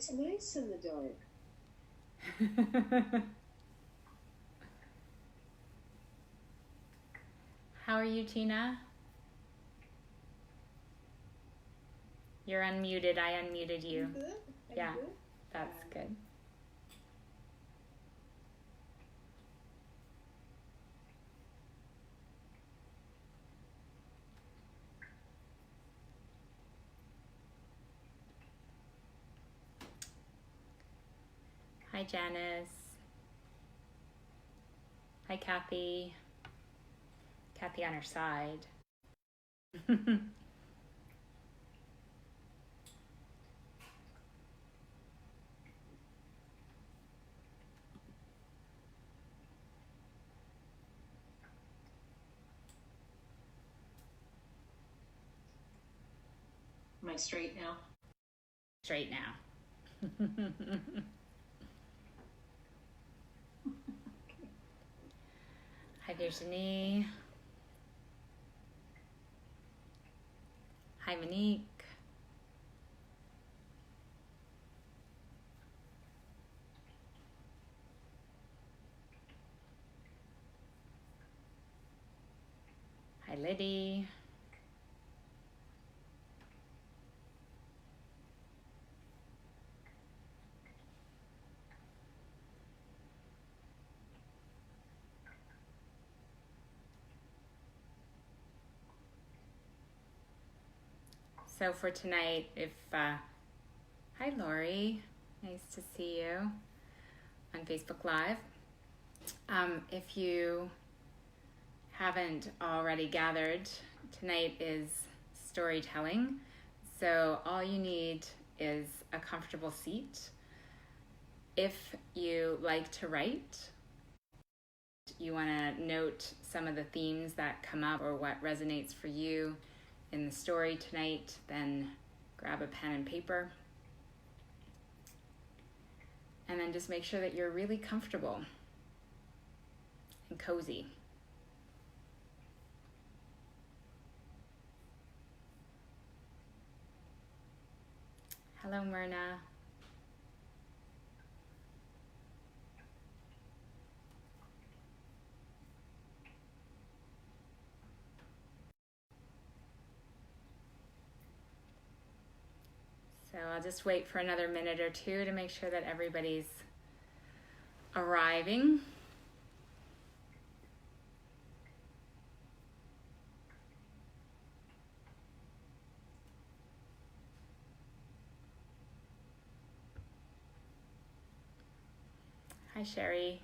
It's nice in the dark. How are you, Tina? You're unmuted. I unmuted you. I'm good. Yeah, Good. that's good. Hi, Janice. Hi, Kathy. Kathy on her side. Am I straight now? Straight now. Hi, Virginie. Hi, Monique. Hi, Liddy. So for tonight, hi Lori, nice to see you on Facebook Live. If you haven't already gathered, tonight is storytelling. So all you need is a comfortable seat. If you like to write, you want to note some of the themes that come up or what resonates for you in the story tonight, then grab a pen and paper. And then just make sure that you're really comfortable and cozy. Hello, Myrna. So I'll just wait for another minute or two to make sure that everybody's arriving. Hi, Sherry.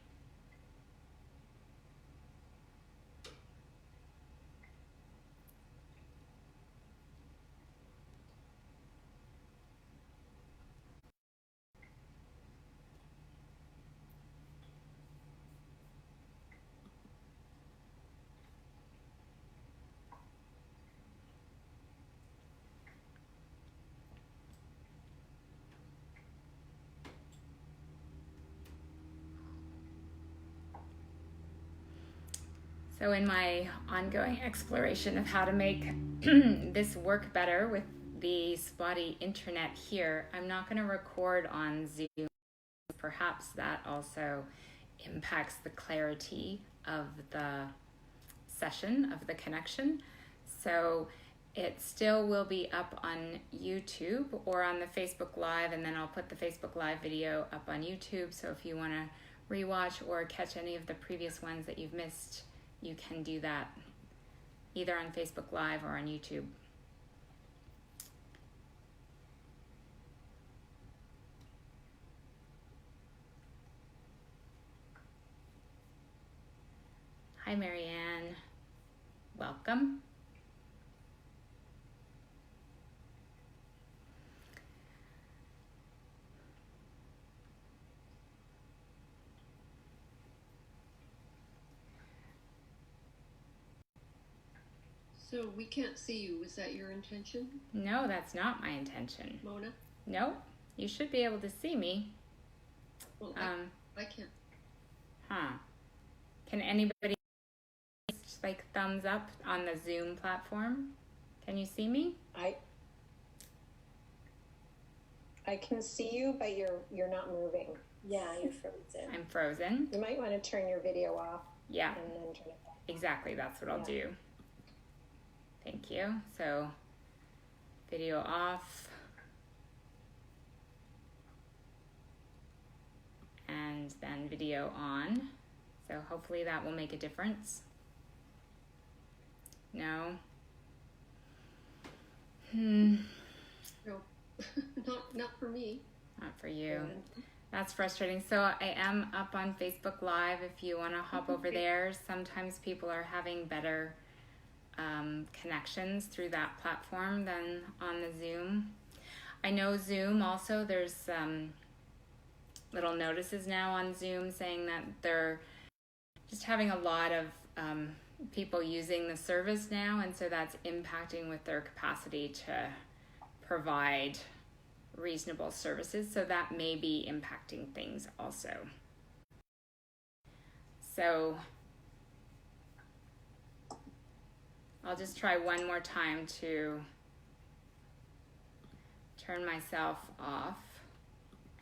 So in my ongoing exploration of how to make this work better with the spotty internet here, I'm not going to record on Zoom. Perhaps that also impacts the clarity of the session, of the connection. So it still will be up on YouTube or on the Facebook Live, and then I'll put the Facebook Live video up on YouTube. So if you want to rewatch or catch any of the previous ones that you've missed, you can do that either on Facebook Live or on YouTube. Hi, Marianne. Welcome. So we can't see you. Was that your intention? No, that's not my intention. Mona? No, you should be able to see me. Well, I can't. Huh. Can anybody like thumbs up on the Zoom platform? Can you see me? I I can see you, but you're not moving. Yeah, you're frozen. I'm frozen. You might want to turn your video off. Yeah. And then turn it back. Exactly, that's what I'll do. Thank you. So, video off. And then video on. So hopefully that will make a difference. No. No, not for me. Not for you. That's frustrating. So I am up on Facebook Live if you want to hop over there. Sometimes people are having better connections through that platform than on the Zoom. I know Zoom also, there's little notices now on Zoom saying that they're just having a lot of people using the service now, and so that's impacting with their capacity to provide reasonable services, so that may be impacting things also. So I'll just try one more time to turn myself off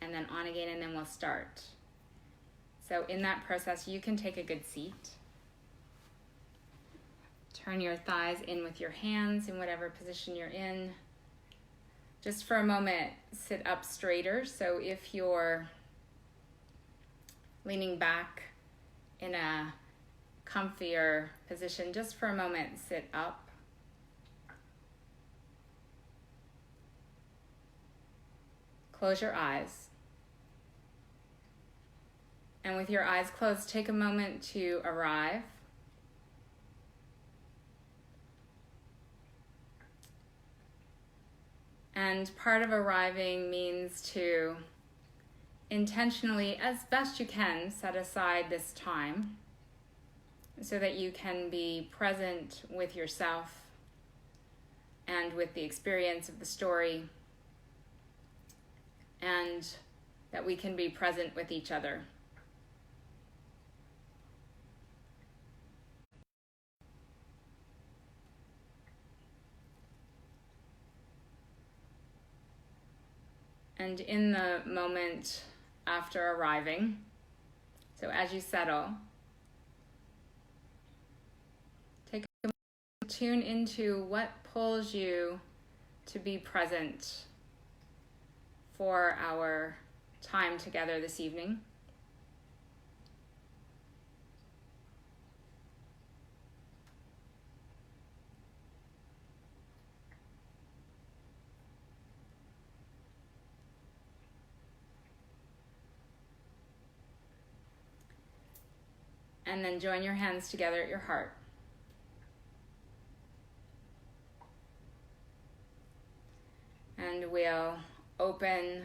and then on again, and then we'll start. So in that process, you can take a good seat. Turn your thighs in with your hands in whatever position you're in. Just for a moment, sit up straighter. So if you're leaning back in a comfier position, just for a moment, sit up. Close your eyes. And with your eyes closed, take a moment to arrive. And part of arriving means to intentionally, as best you can, set aside this time so that you can be present with yourself and with the experience of the story, and that we can be present with each other. And in the moment after arriving, so as you settle, take a moment to tune into what pulls you to be present for our time together this evening. And then join your hands together at your heart. And we'll open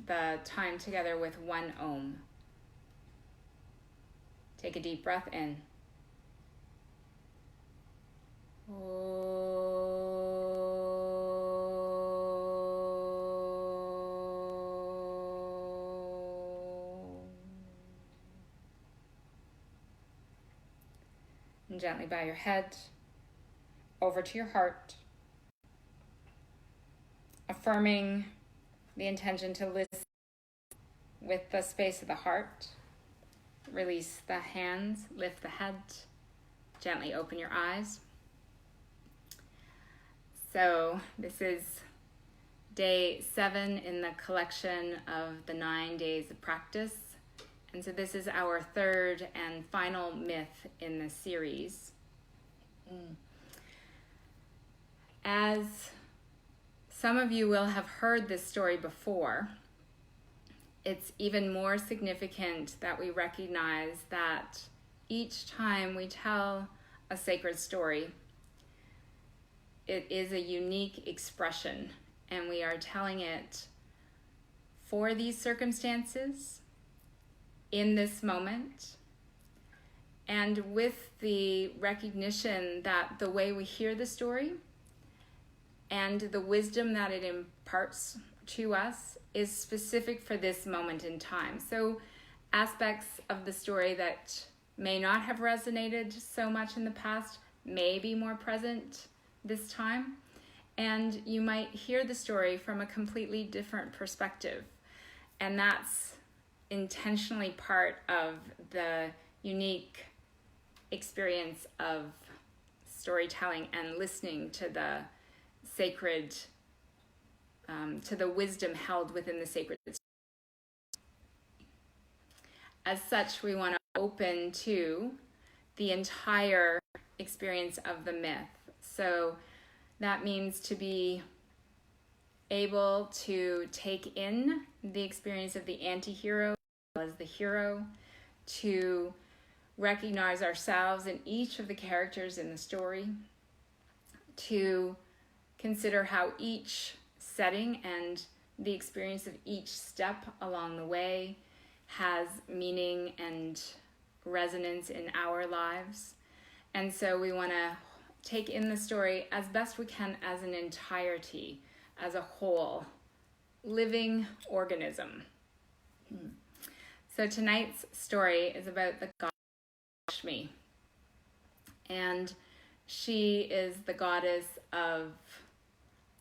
the time together with one Om. Take a deep breath in. And gently bow your head over to your heart, affirming the intention to listen with the space of the heart. Release the hands, lift the head, gently open your eyes. So this is day 7 in the collection of the 9 days of practice. And so this is our third and final myth in the series. As some of you will have heard this story before, it's even more significant that we recognize that each time we tell a sacred story, it is a unique expression, and we are telling it for these circumstances, in this moment, and with the recognition that the way we hear the story and the wisdom that it imparts to us is specific for this moment in time. So aspects of the story that may not have resonated so much in the past may be more present this time. And you might hear the story from a completely different perspective. And that's intentionally part of the unique experience of storytelling and listening to the sacred, to the wisdom held within the sacred. As such, we want to open to the entire experience of the myth. So that means to be able to take in the experience of the anti-hero as the hero, to recognize ourselves in each of the characters in the story, to consider how each setting and the experience of each step along the way has meaning and resonance in our lives. And so we want to take in the story as best we can as an entirety, as a whole, living organism. So tonight's story is about the goddess Lakshmi. And she is the goddess of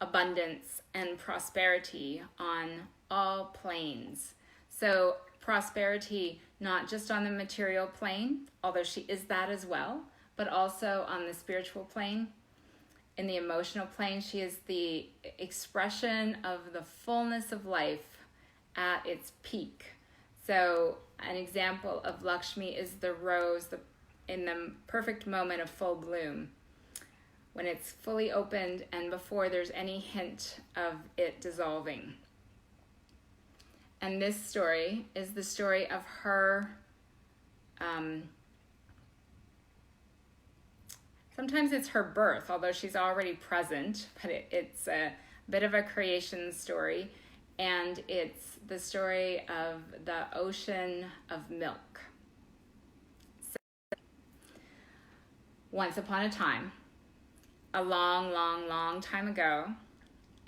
abundance and prosperity on all planes. So prosperity, not just on the material plane, although she is that as well, but also on the spiritual plane. In the emotional plane, she is the expression of the fullness of life at its peak. So an example of Lakshmi is the rose in the perfect moment of full bloom, when it's fully opened and before there's any hint of it dissolving. And this story is the story of her, sometimes it's her birth, although she's already present, but it's a bit of a creation story, and it's the story of the ocean of milk. So, once upon a time, a long, long, long time ago,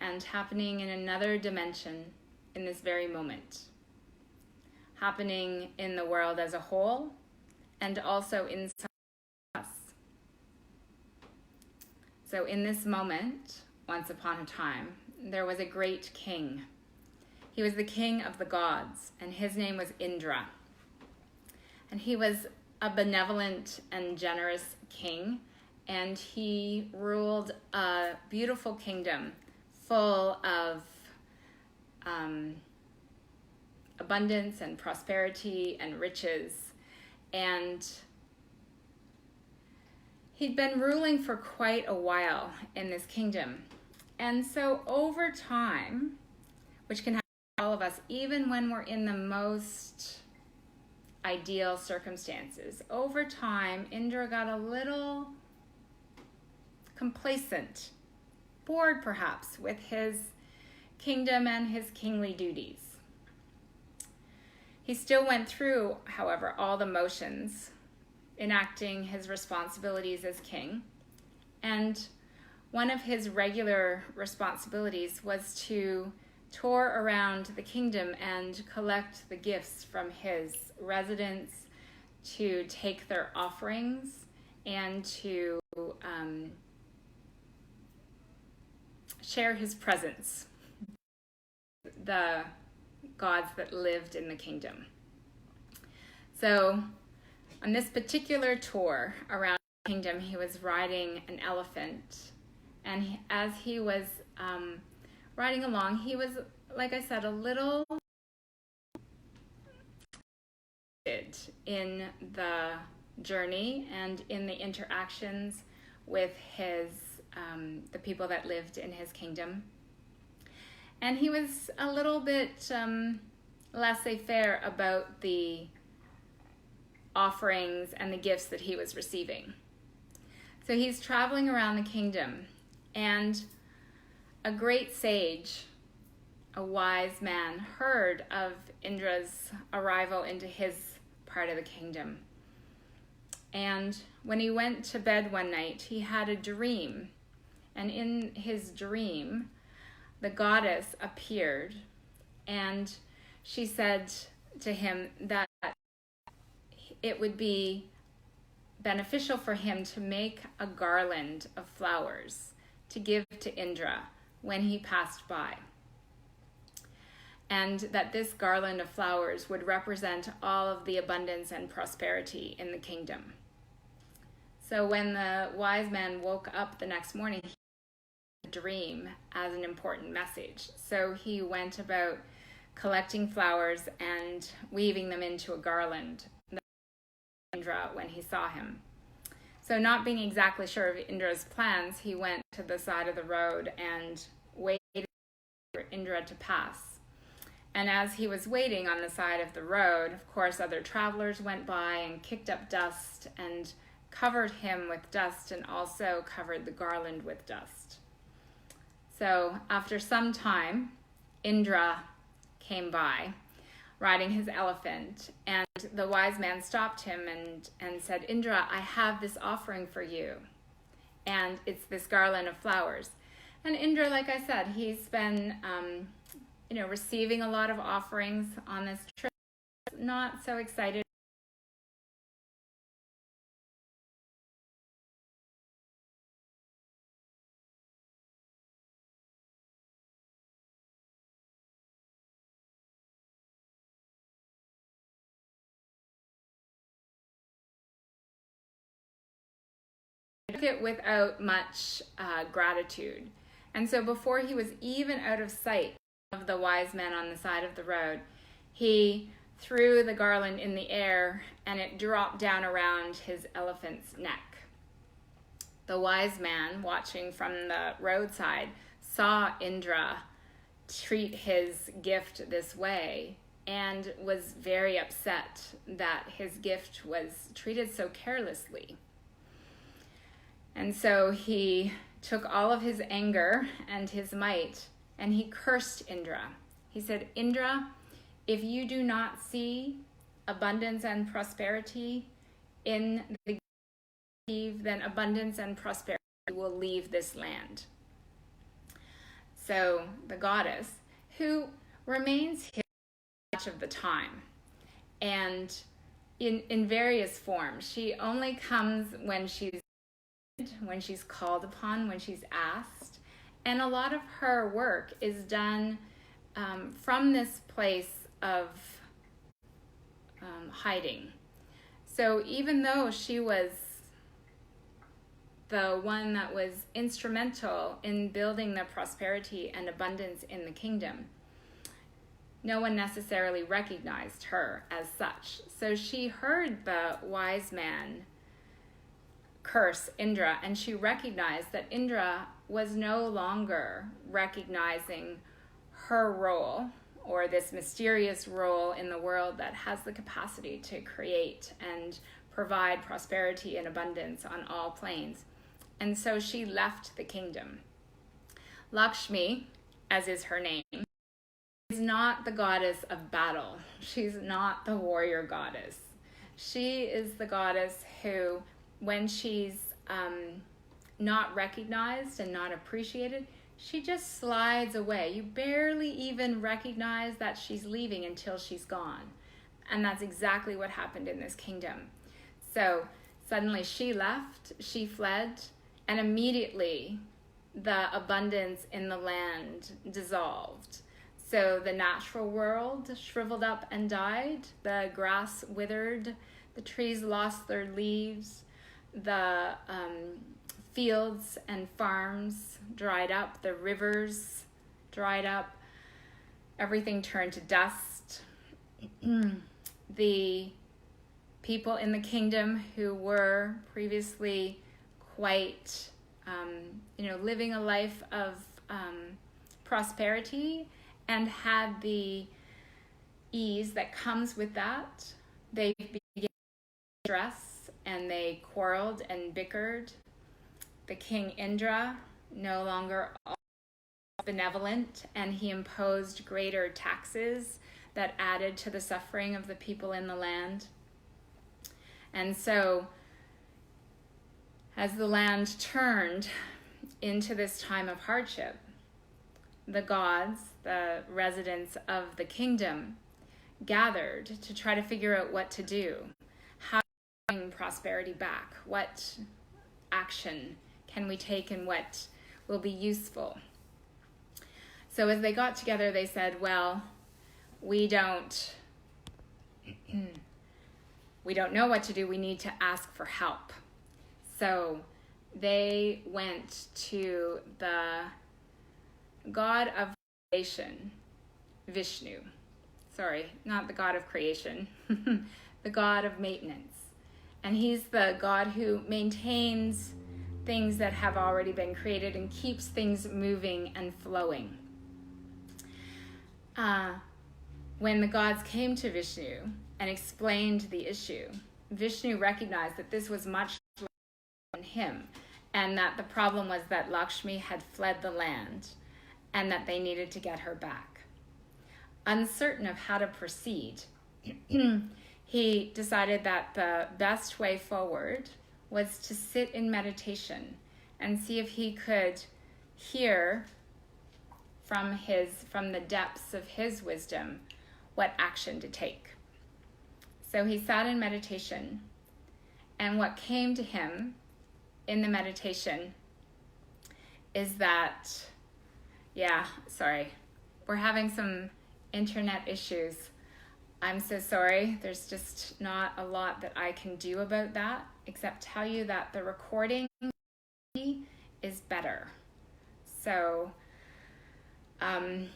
and happening in another dimension in this very moment, happening in the world as a whole, and also inside us. So in this moment, once upon a time, there was a great king. He was the king of the gods, and his name was Indra. And he was a benevolent and generous king, and he ruled a beautiful kingdom full of abundance and prosperity and riches. And he'd been ruling for quite a while in this kingdom. And so over time, which can happen to all of us, even when we're in the most ideal circumstances, over time, Indra got a little complacent, bored perhaps with his kingdom and his kingly duties. He still went through, however, all the motions, enacting his responsibilities as king. And one of his regular responsibilities was to tour around the kingdom and collect the gifts from his residents, to take their offerings, and to share his presence, the gods that lived in the kingdom. So on this particular tour around the kingdom, he was riding an elephant, and as he was riding along, he was, like I said, a little in the journey and in the interactions with his the people that lived in his kingdom. And he was a little bit laissez-faire about the offerings and the gifts that he was receiving. So he's traveling around the kingdom, and a great sage, a wise man, heard of Indra's arrival into his part of the kingdom. And when he went to bed one night, he had a dream. And in his dream, the goddess appeared, and she said to him that it would be beneficial for him to make a garland of flowers to give to Indra when he passed by, and that this garland of flowers would represent all of the abundance and prosperity in the kingdom. So when the wise man woke up the next morning, he had a dream as an important message. So he went about collecting flowers and weaving them into a garland Indra when he saw him. So not being exactly sure of Indra's plans, he went to the side of the road and waited for Indra to pass. And as he was waiting on the side of the road, of course, other travelers went by and kicked up dust and covered him with dust and also covered the garland with dust. So after some time, Indra came by, riding his elephant, and the wise man stopped him and said, Indra, I have this offering for you, and it's this garland of flowers. And Indra, like I said, he's been receiving a lot of offerings on this trip, not so excited it without much gratitude. And so before he was even out of sight of the wise man on the side of the road, he threw the garland in the air and it dropped down around his elephant's neck. The wise man, watching from the roadside, saw Indra treat his gift this way and was very upset that his gift was treated so carelessly. And so he took all of his anger and his might and he cursed Indra. He said, Indra, if you do not see abundance and prosperity in the gift, then abundance and prosperity will leave this land. So the goddess, who remains here much of the time and in various forms, she only comes when she's called upon, when she's asked. And a lot of her work is done from this place of hiding. So even though she was the one that was instrumental in building the prosperity and abundance in the kingdom, no one necessarily recognized her as such. So she heard the wise man curse Indra, and she recognized that Indra was no longer recognizing her role, or this mysterious role in the world that has the capacity to create and provide prosperity and abundance on all planes. And so she left the kingdom. Lakshmi, as is her name, is not the goddess of battle. She's not the warrior goddess. She is the goddess who, when she's not recognized and not appreciated, she just slides away. You barely even recognize that she's leaving until she's gone. And that's exactly what happened in this kingdom. So suddenly she left, she fled, and immediately the abundance in the land dissolved. So the natural world shriveled up and died, the grass withered, the trees lost their leaves, the fields and farms dried up, the rivers dried up, everything turned to dust. The people in the kingdom who were previously quite, living a life of prosperity and had the ease that comes with that, they began to stress and they quarreled and bickered. The king Indra no longer was benevolent, and he imposed greater taxes that added to the suffering of the people in the land. And so as the land turned into this time of hardship, the gods, the residents of the kingdom, gathered to try to figure out what to do. How to bring prosperity back? What action can we take, and what will be useful. So as they got together, they said, well, we don't know what to do. We need to ask for help. So they went to the god of creation, Vishnu. Sorry, not the god of creation, the god of maintenance. And he's the god who maintains things that have already been created and keeps things moving and flowing. When the gods came to Vishnu and explained the issue, Vishnu recognized that this was much larger than him, and that the problem was that Lakshmi had fled the land and that they needed to get her back. Uncertain of how to proceed, he decided that the best way forward was to sit in meditation and see if he could hear from the depths of his wisdom what action to take. So he sat in meditation, and what came to him in the meditation is that, we're having some internet issues. I'm so sorry. There's just not a lot that I can do about that, except tell you that the recording is better. So I'm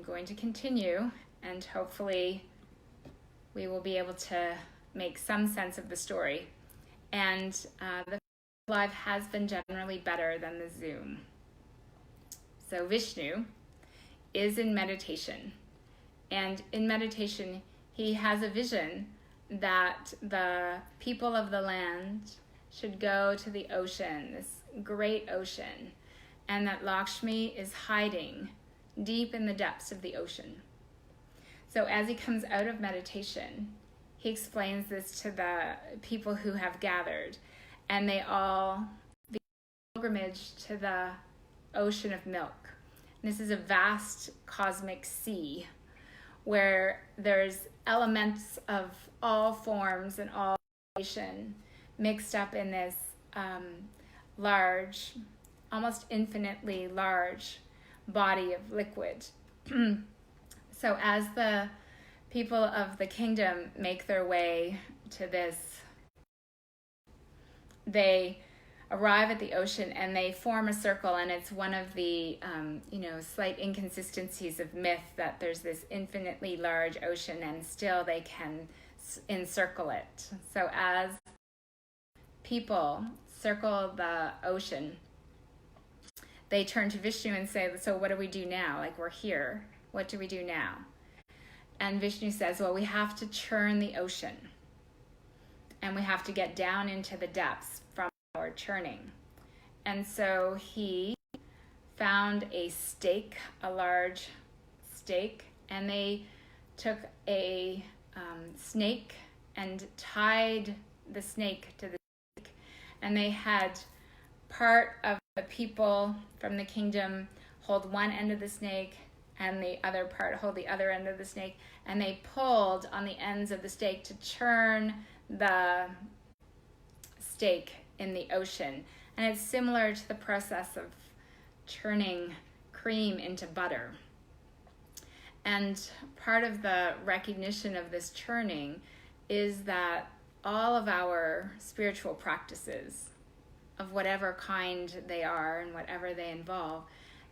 going to continue, and hopefully we will be able to make some sense of the story. And the live has been generally better than the Zoom. So Vishnu is in meditation. And in meditation, he has a vision that the people of the land should go to the ocean, this great ocean, and that Lakshmi is hiding deep in the depths of the ocean. So as he comes out of meditation, he explains this to the people who have gathered, and they all begin a pilgrimage to the ocean of milk. And this is a vast cosmic sea where there's elements of all forms and all creation mixed up in this large, almost infinitely large body of liquid. So as the people of the kingdom make their way to this, they arrive at the ocean and they form a circle, and it's one of the slight inconsistencies of myth that there's this infinitely large ocean and still they can encircle it. So as people circle the ocean, they turn to Vishnu and say, so what do we do now? Like, we're here. What do we do now? And Vishnu says, well, we have to churn the ocean. And we have to get down into the depths from our churning. And so he found a stake, a large stake, and they took a snake and tied the snake to the stake. And they had part of the people from the kingdom hold one end of the snake and the other part hold the other end of the snake, and they pulled on the ends of the stake to churn the steak in the ocean. And it's similar to the process of churning cream into butter. And part of the recognition of this churning is that all of our spiritual practices, of whatever kind they are and whatever they involve,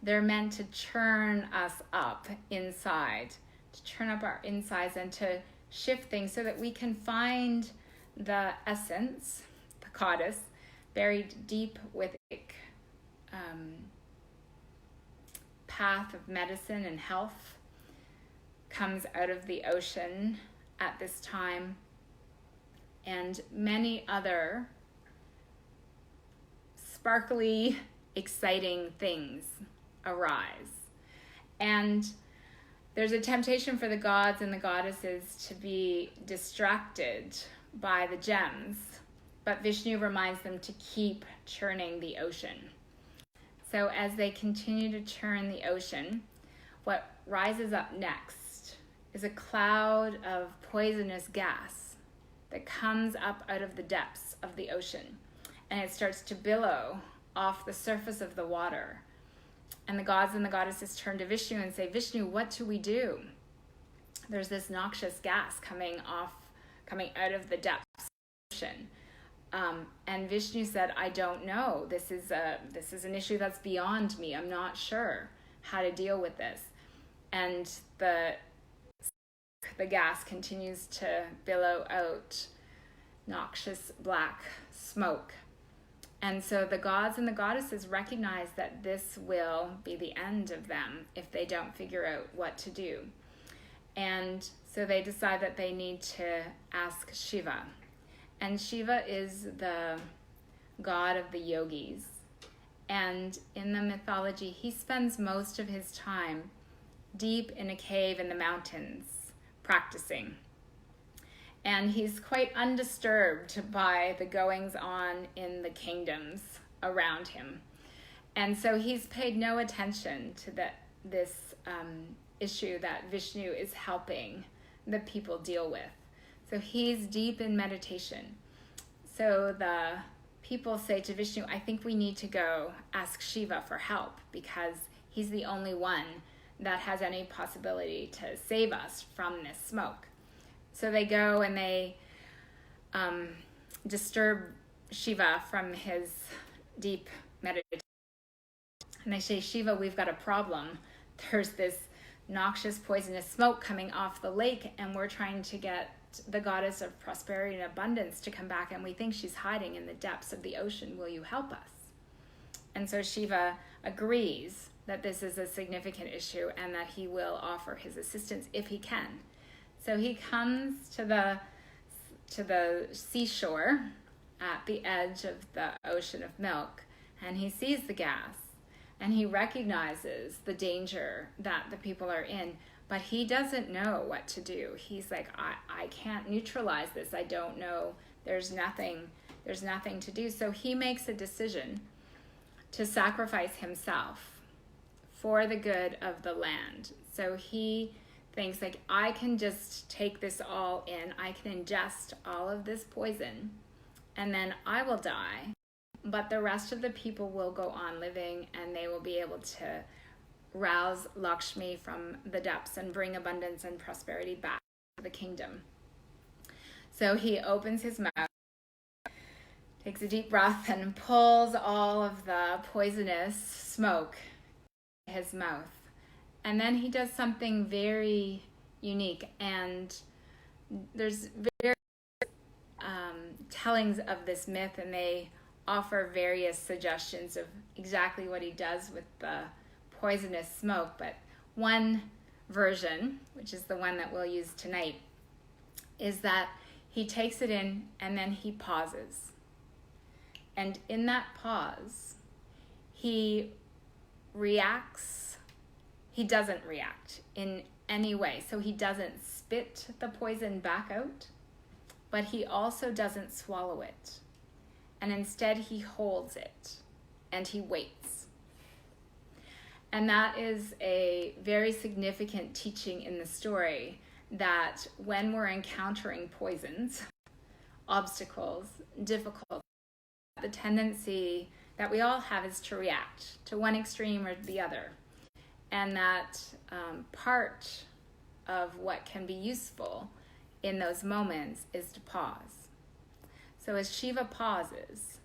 they're meant to churn us up inside, to churn up our insides and to shift things so that we can find the essence, the goddess, buried deep within path of medicine and health, comes out of the ocean at this time, and many other sparkly, exciting things arise. And there's a temptation for the gods and the goddesses to be distracted by the gems, but Vishnu reminds them to keep churning the ocean. So as they continue to churn the ocean, what rises up next is a cloud of poisonous gas that comes up out of the depths of the ocean, and it starts to billow off the surface of the water. And the gods and the goddesses turn to Vishnu and say, Vishnu, what do we do? There's this noxious gas coming out of the depths of the ocean. And Vishnu said, I don't know. This is an issue that's beyond me. I'm not sure how to deal with this. And the gas continues to billow out noxious black smoke. And so the gods and the goddesses recognize that this will be the end of them if they don't figure out what to do. And so they decide that they need to ask Shiva. And Shiva is the god of the yogis. And in the mythology, he spends most of his time deep in a cave in the mountains practicing. And he's quite undisturbed by the goings on in the kingdoms around him. And so he's paid no attention to this issue that Vishnu is helping the people deal with. So he's deep in meditation. So the people say to Vishnu, I think we need to go ask Shiva for help because he's the only one that has any possibility to save us from this smoke. So they go and they disturb Shiva from his deep meditation. And they say, Shiva, we've got a problem. There's this noxious, poisonous smoke coming off the lake, and we're trying to get the goddess of prosperity and abundance to come back, and we think she's hiding in the depths of the ocean. Will you help us? And so Shiva agrees that this is a significant issue and that he will offer his assistance if he can. So he comes to the seashore at the edge of the ocean of milk, and he sees the gas, and he recognizes the danger that the people are in, but he doesn't know what to do. He's like, I can't neutralize this. I don't know. There's nothing to do. So he makes a decision to sacrifice himself for the good of the land. So he thinks, like, I can just take this all in. I can ingest all of this poison, and then I will die. But the rest of the people will go on living, and they will be able to rouse Lakshmi from the depths and bring abundance and prosperity back to the kingdom. So he opens his mouth, takes a deep breath, and pulls all of the poisonous smoke in his mouth. And then he does something very unique, and there's various tellings of this myth, and they offer various suggestions of exactly what he does with the poisonous smoke. But one version, which is the one that we'll use tonight, is that he takes it in and then he pauses. And in that pause, he doesn't react in any way. So he doesn't spit the poison back out, but he also doesn't swallow it. And instead he holds it and he waits. And that is a very significant teaching in the story, that when we're encountering poisons, obstacles, difficulties, the tendency that we all have is to react to one extreme or the other. And that part of what can be useful in those moments is to pause. So as Shiva pauses,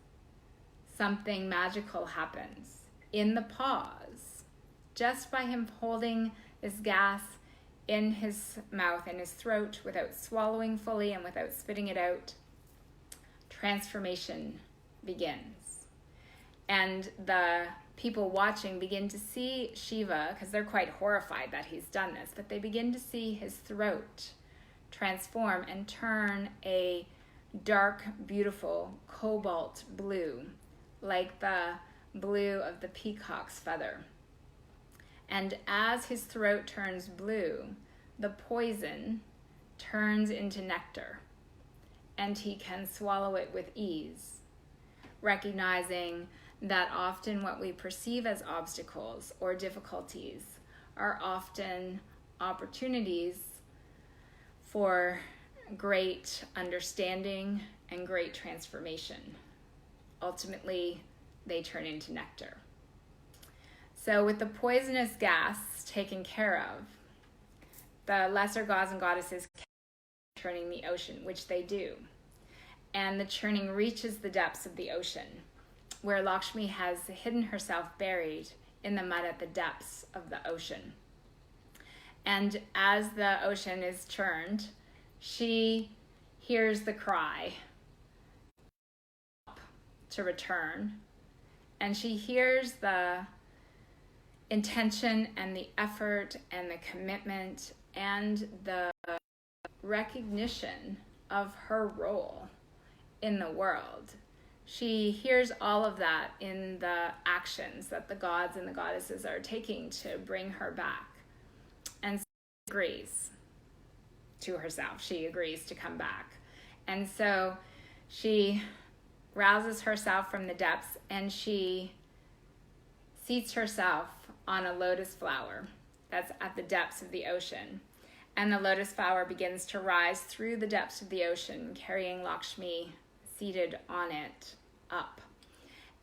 something magical happens. In the pause, just by him holding this gas in his mouth, in his throat, without swallowing fully and without spitting it out, transformation begins. And the people watching begin to see Shiva, because they're quite horrified that he's done this, but they begin to see his throat transform and turn a dark, beautiful cobalt blue, like the blue of the peacock's feather. And as his throat turns blue, the poison turns into nectar, and he can swallow it with ease, recognizing that often what we perceive as obstacles or difficulties are often opportunities for great understanding and great transformation. Ultimately, they turn into nectar. So with the poisonous gas taken care of, the lesser gods and goddesses turning the ocean, which they do. And the churning reaches the depths of the ocean, where Lakshmi has hidden herself buried in the mud at the depths of the ocean. And as the ocean is churned, she hears the cry to return, and she hears the intention and the effort and the commitment and the recognition of her role in the world. She hears all of that in the actions that the gods and the goddesses are taking to bring her back. And so she agrees to herself. She agrees to come back. And so she rouses herself from the depths, and she seats herself on a lotus flower that's at the depths of the ocean. And the lotus flower begins to rise through the depths of the ocean, carrying Lakshmi seated on it up.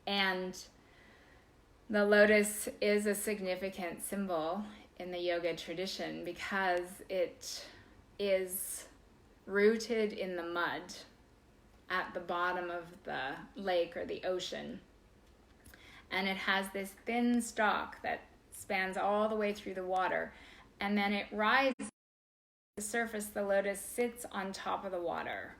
And the lotus is a significant symbol in the yoga tradition because it is rooted in the mud at the bottom of the lake or the ocean. And it has this thin stalk that spans all the way through the water, and then it rises to the surface. The lotus sits on top of the water.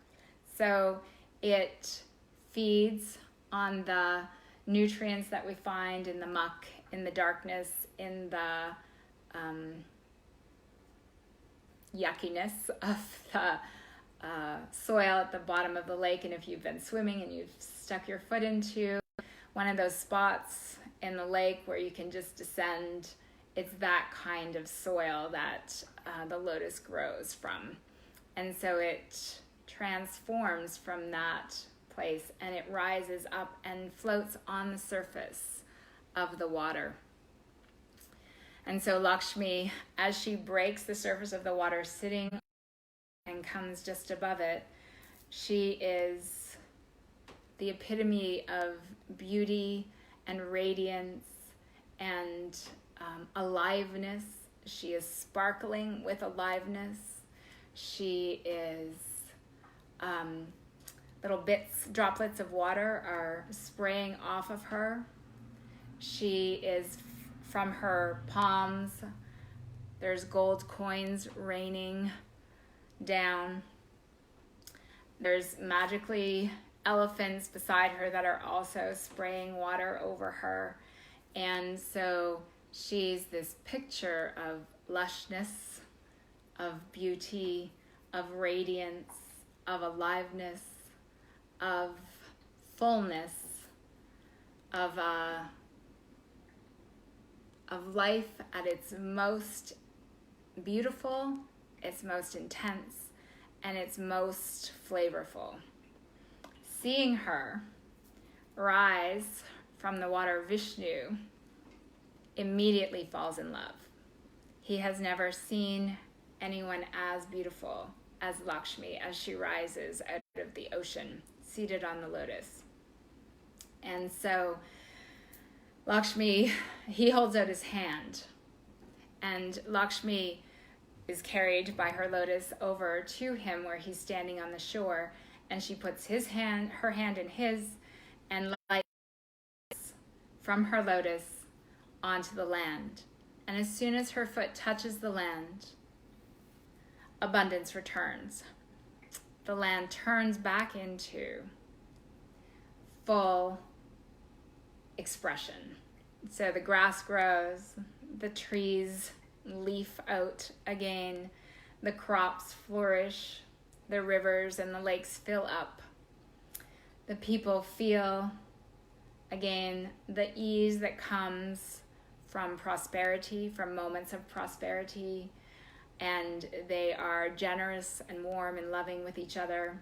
So it feeds on the nutrients that we find in the muck, in the darkness, in the yuckiness of the soil at the bottom of the lake. And if you've been swimming and you've stuck your foot into one of those spots in the lake where you can just descend, it's that kind of soil that the lotus grows from. And so it transforms from that place, and it rises up and floats on the surface of the water. And so Lakshmi, as she breaks the surface of the water, sitting and comes just above it, she is the epitome of beauty and radiance and aliveness. She is sparkling with aliveness. She is little droplets of water are spraying off of her. She is, from her palms, there's gold coins raining down. There's magically elephants beside her that are also spraying water over her. And so she's this picture of lushness, of beauty, of radiance, of aliveness, of fullness, of life at its most beautiful, its most intense, and its most flavorful. Seeing her rise from the water, Vishnu immediately falls in love. He has never seen anyone as beautiful as Lakshmi as she rises out of the ocean, seated on the lotus. And so Lakshmi, he holds out his hand, and Lakshmi is carried by her lotus over to him where he's standing on the shore, and she puts her hand in his, and lights from her lotus onto the land. And as soon as her foot touches the land, abundance returns. The land turns back into full expression. So the grass grows, the trees leaf out again, the crops flourish, the rivers and the lakes fill up. The people feel again the ease that comes from prosperity, from moments of prosperity, and they are generous and warm and loving with each other.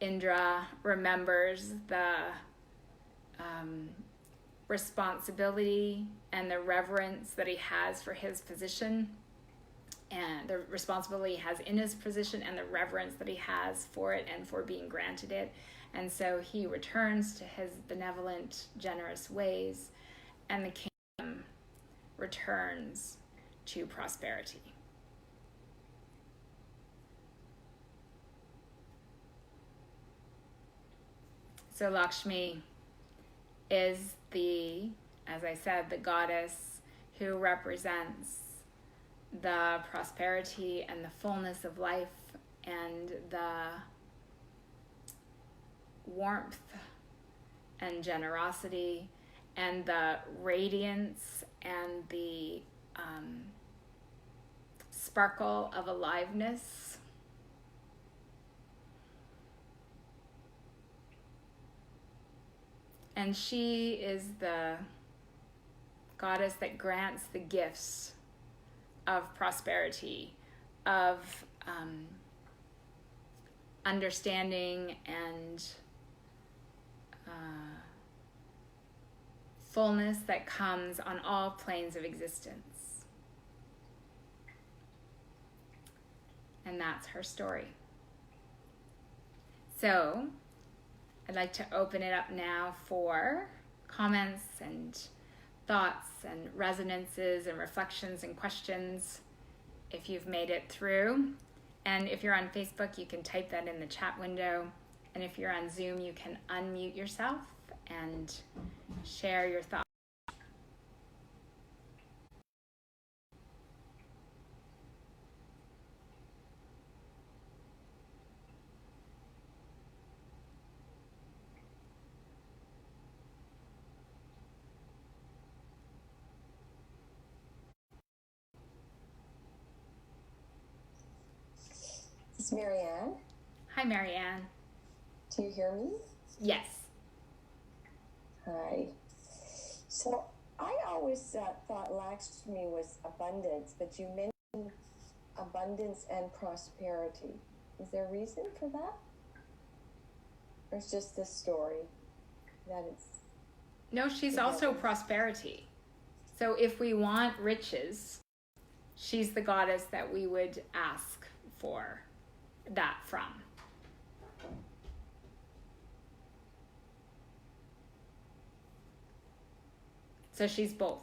Indra remembers the responsibility and the reverence that he has for his position, and the responsibility he has in his position, and the reverence that he has for it and for being granted it. And so he returns to his benevolent, generous ways, and the kingdom returns to prosperity. So Lakshmi is as I said, the goddess who represents the prosperity and the fullness of life and the warmth and generosity and the radiance and the sparkle of aliveness. And she is the goddess that grants the gifts of prosperity, of understanding and fullness that comes on all planes of existence. And that's her story. So I'd like to open it up now for comments and thoughts and resonances and reflections and questions if you've made it through. And if you're on Facebook, you can type that in the chat window. And if you're on Zoom, you can unmute yourself and share your thoughts. This is Marianne. Hi, Marianne. Do you hear me? Yes. Hi. So I always thought Lakshmi was abundance, but you mentioned abundance and prosperity. Is there a reason for that? Or it's just this story that it's... No, she's also prosperity. So if we want riches, she's the goddess that we would ask for that from. So she's both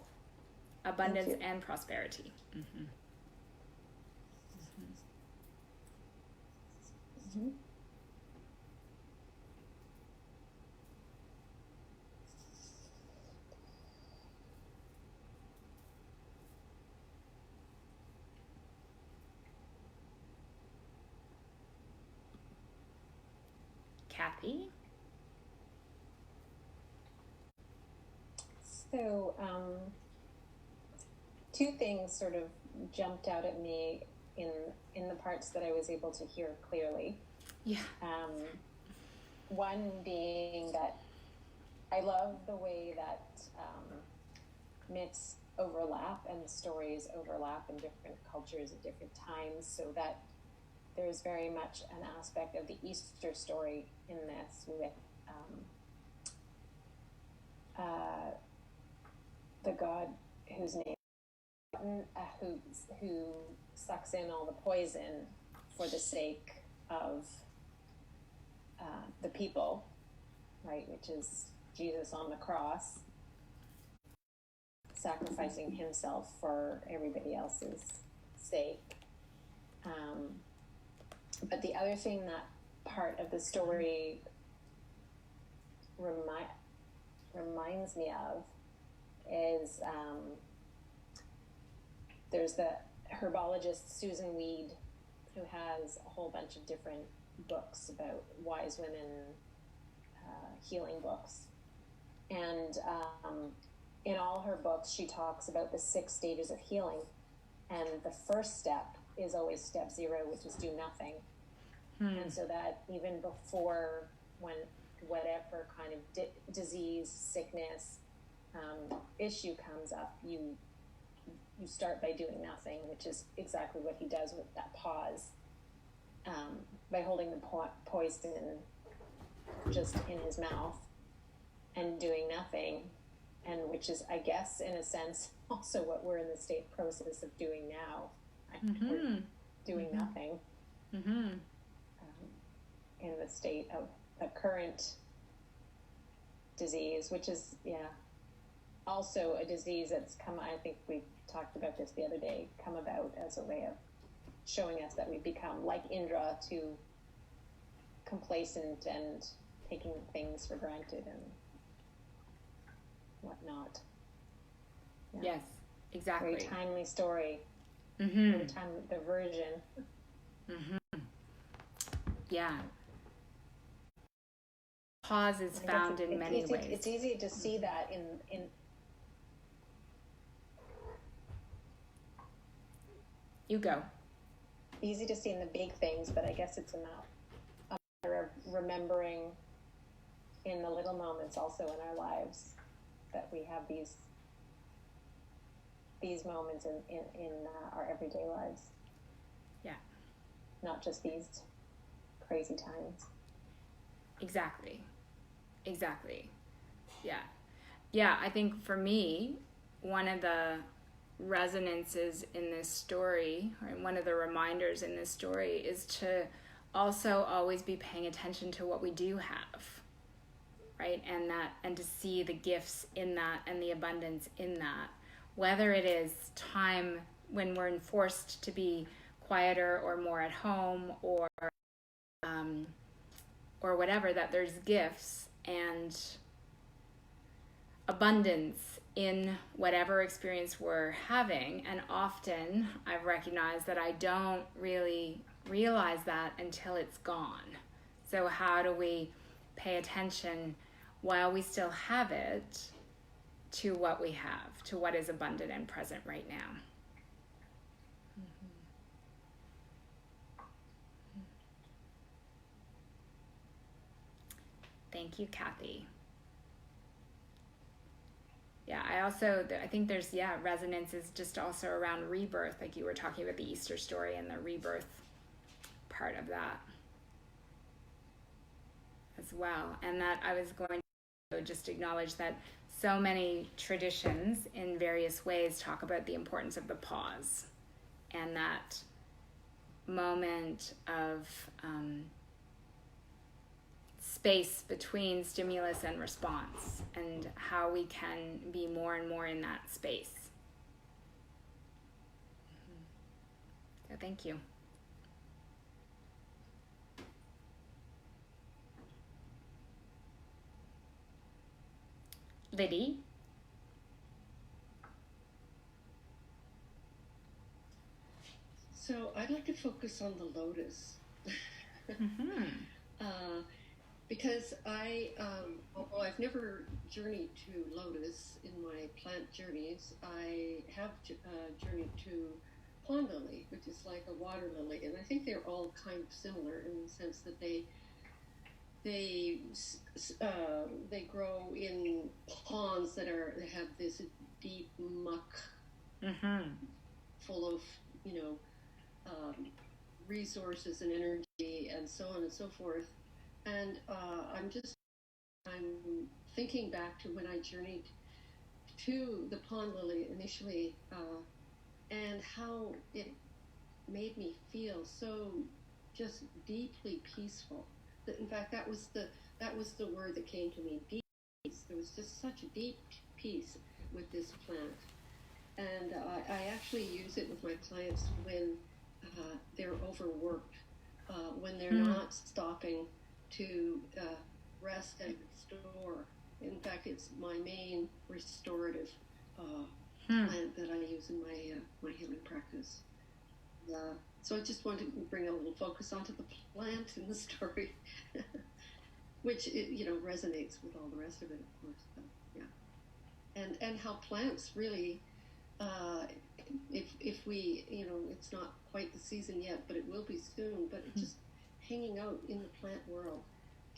abundance and prosperity. Mm-hmm. Mm-hmm. Mm-hmm. Kathy? So, two things sort of jumped out at me in the parts that I was able to hear clearly. Yeah. One being that I love the way that myths overlap and the stories overlap in different cultures at different times, so that there's very much an aspect of the Easter story in this with the god whose name who sucks in all the poison for the sake of the people, right? Which is Jesus on the cross, sacrificing himself for everybody else's sake. But the other thing that part of the story reminds me of is there's the herbologist Susan Weed, who has a whole bunch of different books about wise women, healing books. And in all her books, she talks about the 6 stages of healing. And the first step is always step 0, which is do nothing. And so that even before, when whatever kind of disease, sickness, issue comes up, you start by doing nothing, which is exactly what he does with that pause, by holding the poison just in his mouth and doing nothing, and which is, I guess, in a sense, also what we're in the process of doing now. Mm-hmm. We're doing nothing. Mm-hmm. In the state of a current disease, which is, also a disease that's come, I think we talked about this the other day, come about as a way of showing us that we've become, like Indra, too complacent and taking things for granted and whatnot. Yeah. Yes, exactly. Very timely story. Mm-hmm. Very timely diversion. Mm-hmm. Yeah. Pause is found in many ways. It's easy to see that in You go. Easy to see in the big things, but I guess it's a matter of remembering in the little moments also in our lives that we have these moments in our everyday lives. Yeah. Not just these crazy times. Exactly. Yeah, I think for me, one of the resonances in this story, or one of the reminders in this story, is to also always be paying attention to what we do have, right? And to see the gifts in that and the abundance in that, whether it is time when we're forced to be quieter or more at home or whatever, that there's gifts and abundance in whatever experience we're having. And often I've recognized that I don't really realize that until it's gone. So how do we pay attention while we still have it to what we have, to what is abundant and present right now? Thank you, Kathy. Yeah, I think there's, resonance is just also around rebirth, like you were talking about the Easter story and the rebirth part of that as well. And that I was going to just acknowledge that so many traditions in various ways talk about the importance of the pause and that moment of space between stimulus and response, and how we can be more and more in that space. So thank you. Liddy? So I'd like to focus on the lotus. Mm-hmm. Because although I've never journeyed to lotus in my plant journeys, I have journeyed to pond lily, which is like a water lily, and I think they're all kind of similar in the sense that they grow in ponds that have this deep muck, mm-hmm. full of resources and energy and so on and so forth. And I'm thinking back to when I journeyed to the pond lily initially, and how it made me feel so just deeply peaceful. In fact, that was the word that came to me, deep peace. There was just such a deep peace with this plant. And I actually use it with my clients when they're overworked, when they're not stopping to rest and restore. In fact, it's my main restorative plant that I use in my healing practice. So I just wanted to bring a little focus onto the plant in the story, which resonates with all the rest of it, of course. But, yeah, and how plants really, if we, it's not quite the season yet, but it will be soon. But just hanging out in the plant world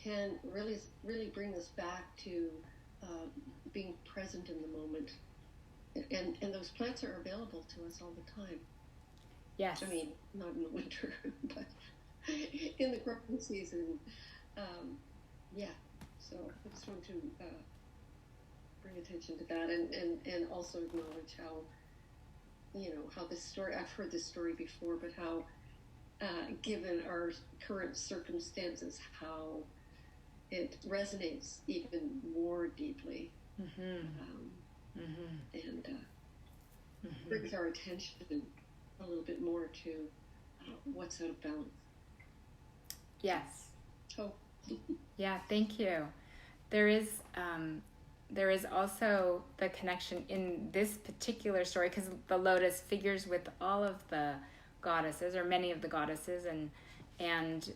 can really bring us back to being present in the moment. And those plants are available to us all the time. Yes. I mean, not in the winter, but in the growing season. So I just want to bring attention to that and also acknowledge how this story, I've heard this story before, but how, given our current circumstances, how it resonates even more deeply, and brings our attention a little bit more to what's out of balance. Yes. Oh. Yeah, thank you. There is also the connection in this particular story, because the lotus figures with all of the goddesses, or many of the goddesses, and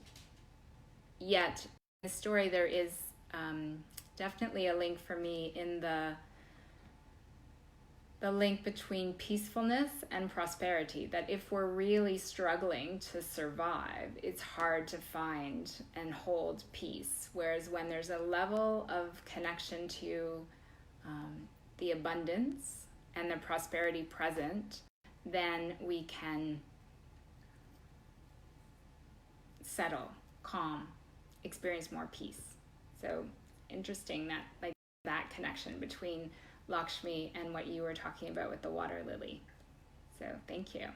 yet in the story there is definitely a link for me in the link between peacefulness and prosperity, that if we're really struggling to survive, it's hard to find and hold peace. Whereas when there's a level of connection to the abundance and the prosperity present, then we can settle, calm, experience more peace. So interesting that, like, that connection between Lakshmi and what you were talking about with the water lily. So thank you.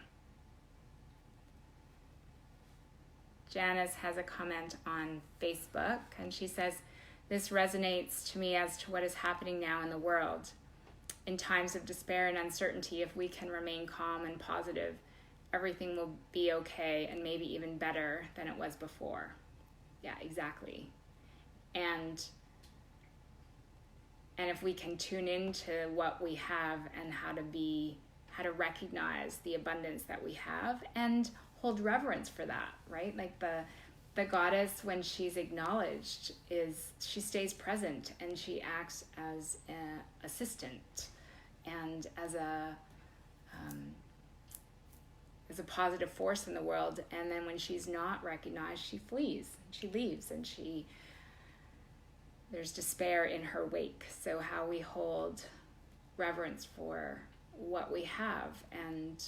Janice has a comment on Facebook, and she says, this resonates to me as to what is happening now in the world. In times of despair and uncertainty, if we can remain calm and positive, everything will be okay, and maybe even better than it was before. Yeah, exactly. And if we can tune into what we have and how to recognize the abundance that we have and hold reverence for that, right? Like the goddess, when she's acknowledged, she stays present and she acts as an assistant and as a positive force in the world. And then when she's not recognized, she flees, she leaves, and there's despair in her wake. So how we hold reverence for what we have and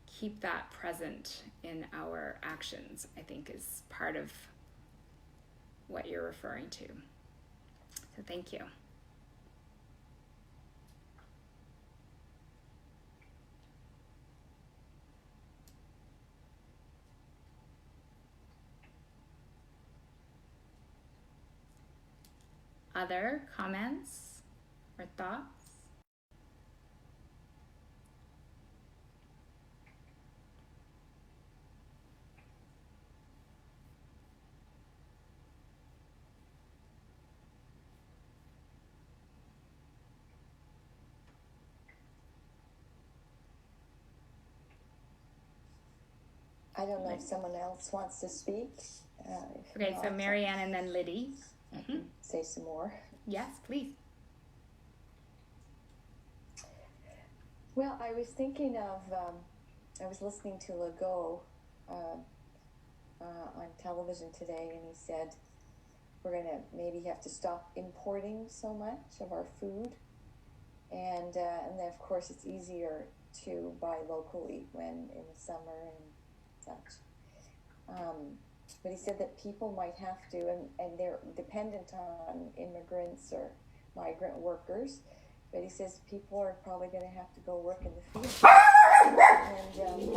keep that present in our actions, I think, is part of what you're referring to. So thank you. Other comments or thoughts? I don't know if someone else wants to speak. Okay, so Marianne and then Liddy. Say some more. Yes, please. Well, I was thinking of, I was listening to Legault on television today, and he said we're going to maybe have to stop importing so much of our food. And then, of course, it's easier to buy locally when in the summer and such. But he said that people might have to, and they're dependent on immigrants or migrant workers. But he says people are probably going to have to go work in the field. And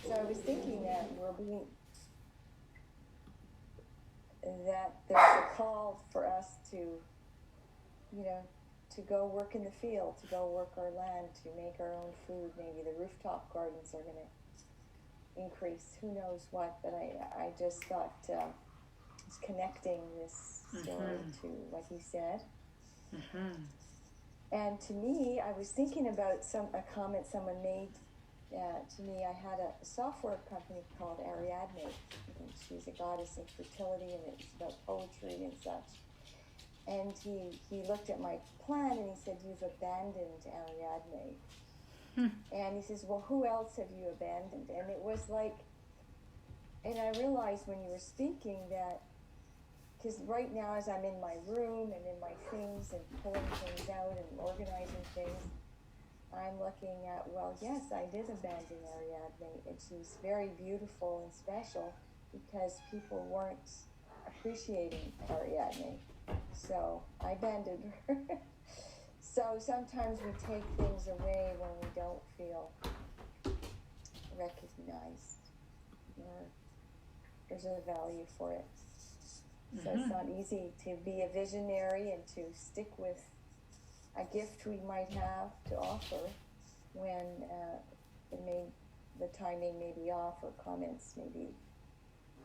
so I was thinking that that there's a call for us to, to go work in the field, to go work our land, to make our own food. Maybe the rooftop gardens are going to increase. Who knows what? But I just thought it's connecting this story to what he said. And to me, I was thinking about a comment someone made to me. I had a software company called Ariadne, and she's a goddess of fertility, and it's about poetry and such. And he looked at my plan and he said, "You've abandoned Ariadne." And he says, "Well, who else have you abandoned?" And it was like, and I realized when you were speaking that, because right now as I'm in my room and in my things and pulling things out and organizing things, I'm looking at, well, yes, I did abandon Ariadne, and she's very beautiful and special because people weren't appreciating Ariadne. So I abandoned her. So sometimes we take things away when we don't feel recognized, or there's a value for it. So it's not easy to be a visionary and to stick with a gift we might have to offer when the timing may be off or comments may be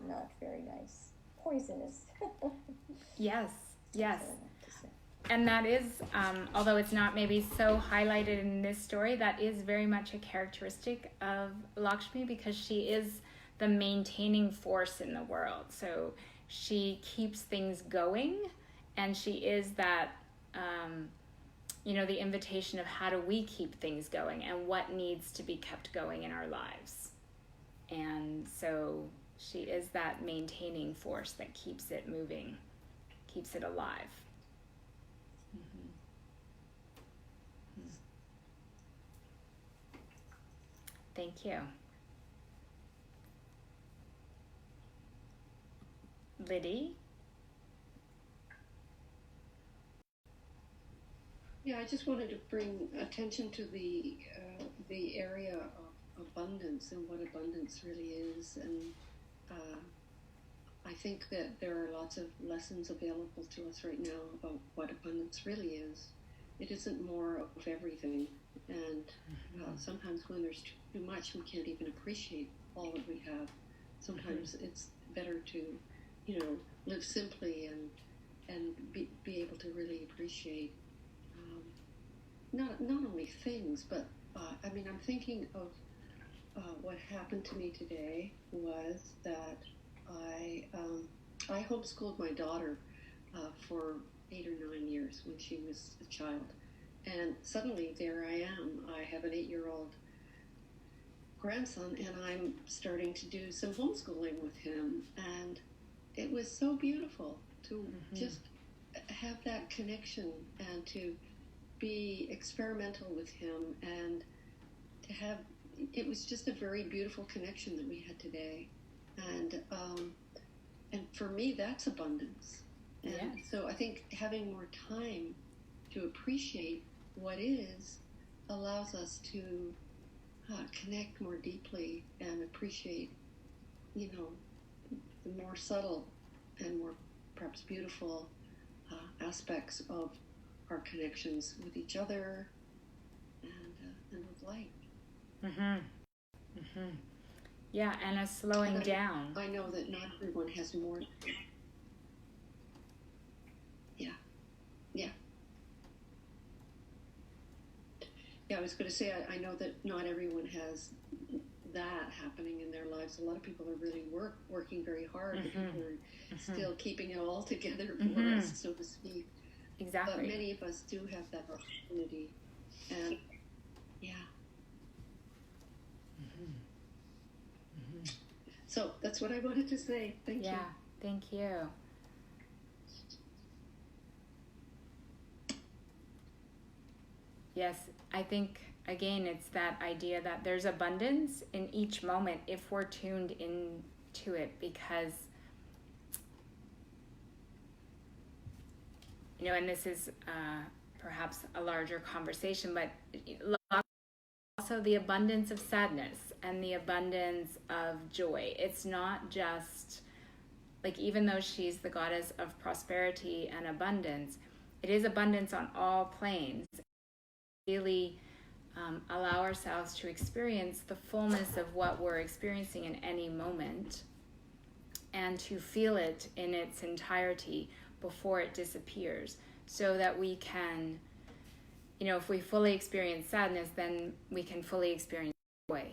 not very nice, poisonous. Yes, yes. And that is, although it's not maybe so highlighted in this story, that is very much a characteristic of Lakshmi, because she is the maintaining force in the world. So she keeps things going, and she is that, the invitation of how do we keep things going and what needs to be kept going in our lives. And so she is that maintaining force that keeps it moving, keeps it alive. Thank you. Liddy? Yeah, I just wanted to bring attention to the area of abundance and what abundance really is. And I think that there are lots of lessons available to us right now about what abundance really is. It isn't more of everything. And sometimes when there's too much, we can't even appreciate all that we have. Sometimes it's better to, live simply and be able to really appreciate not only things, but I'm thinking of what happened to me today was that I homeschooled my daughter for 8 or 9 years when she was a child. And suddenly there I am. I have an 8-year-old grandson, and I'm starting to do some homeschooling with him. And it was so beautiful to just have that connection and to be experimental with him, and to have, it was just a very beautiful connection that we had today. And for me, that's abundance. And so I think having more time to appreciate what is allows us to connect more deeply and appreciate, the more subtle and more perhaps beautiful aspects of our connections with each other and with life. Yeah, and a slowing down. I know that not everyone has more. Yeah, I was going to say, I know that not everyone has that happening in their lives. A lot of people are really working very hard, and people are still keeping it all together for us, so to speak. Exactly. But many of us do have that opportunity. And so that's what I wanted to say. Thank you. Yeah, thank you. Yes, I think, again, it's that idea that there's abundance in each moment if we're tuned into it, because, and this is perhaps a larger conversation, but also the abundance of sadness and the abundance of joy. It's not just, like, even though she's the goddess of prosperity and abundance, it is abundance on all planes. Really allow ourselves to experience the fullness of what we're experiencing in any moment, and to feel it in its entirety before it disappears, so that we can, if we fully experience sadness, then we can fully experience joy.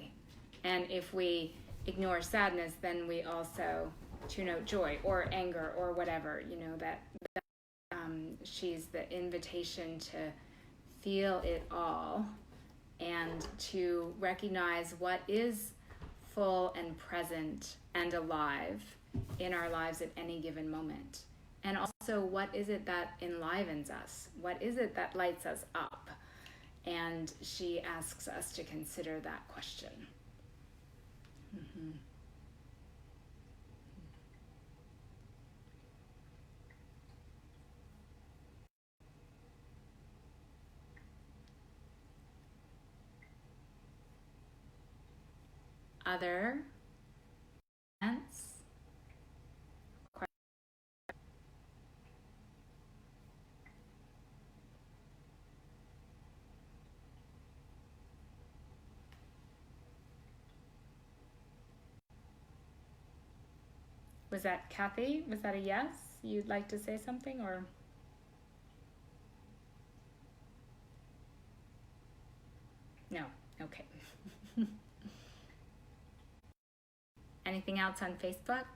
And if we ignore sadness, then we also tune out joy or anger or whatever, that she's the invitation to feel it all and to recognize what is full and present and alive in our lives at any given moment. And also, what is it that enlivens us? What is it that lights us up? And she asks us to consider that question. Other comments? Was that Kathy? Was that a yes? You'd like to say something, or? No. Okay. Anything else on Facebook?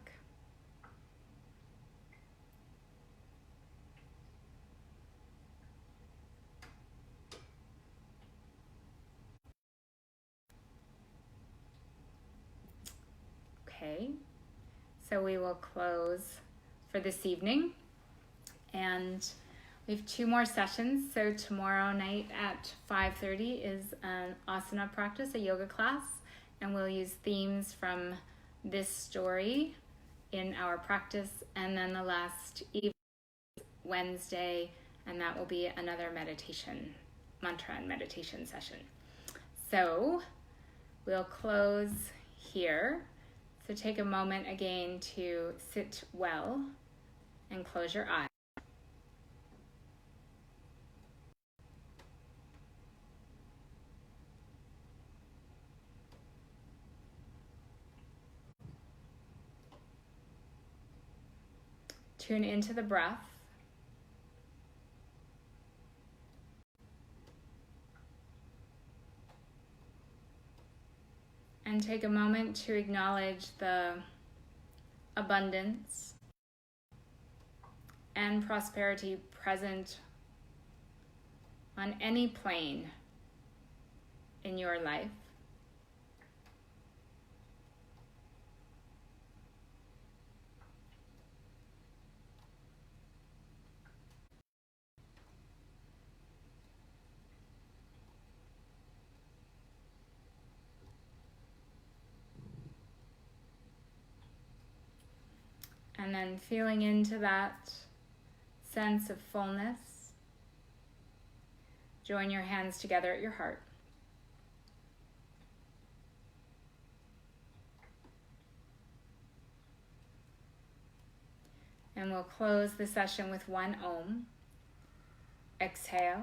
Okay. So we will close for this evening. And we have 2 more sessions. So tomorrow night at 5:30 is an asana practice, a yoga class. And we'll use themes from this story in our practice. And then the last evening, Wednesday, and that will be another meditation, mantra and meditation session. So we'll close here. So take a moment again to sit well and close your eyes. Tune into the breath. And take a moment to acknowledge the abundance and prosperity present on any plane in your life. And then feeling into that sense of fullness, join your hands together at your heart. And we'll close the session with 1 Om. Exhale.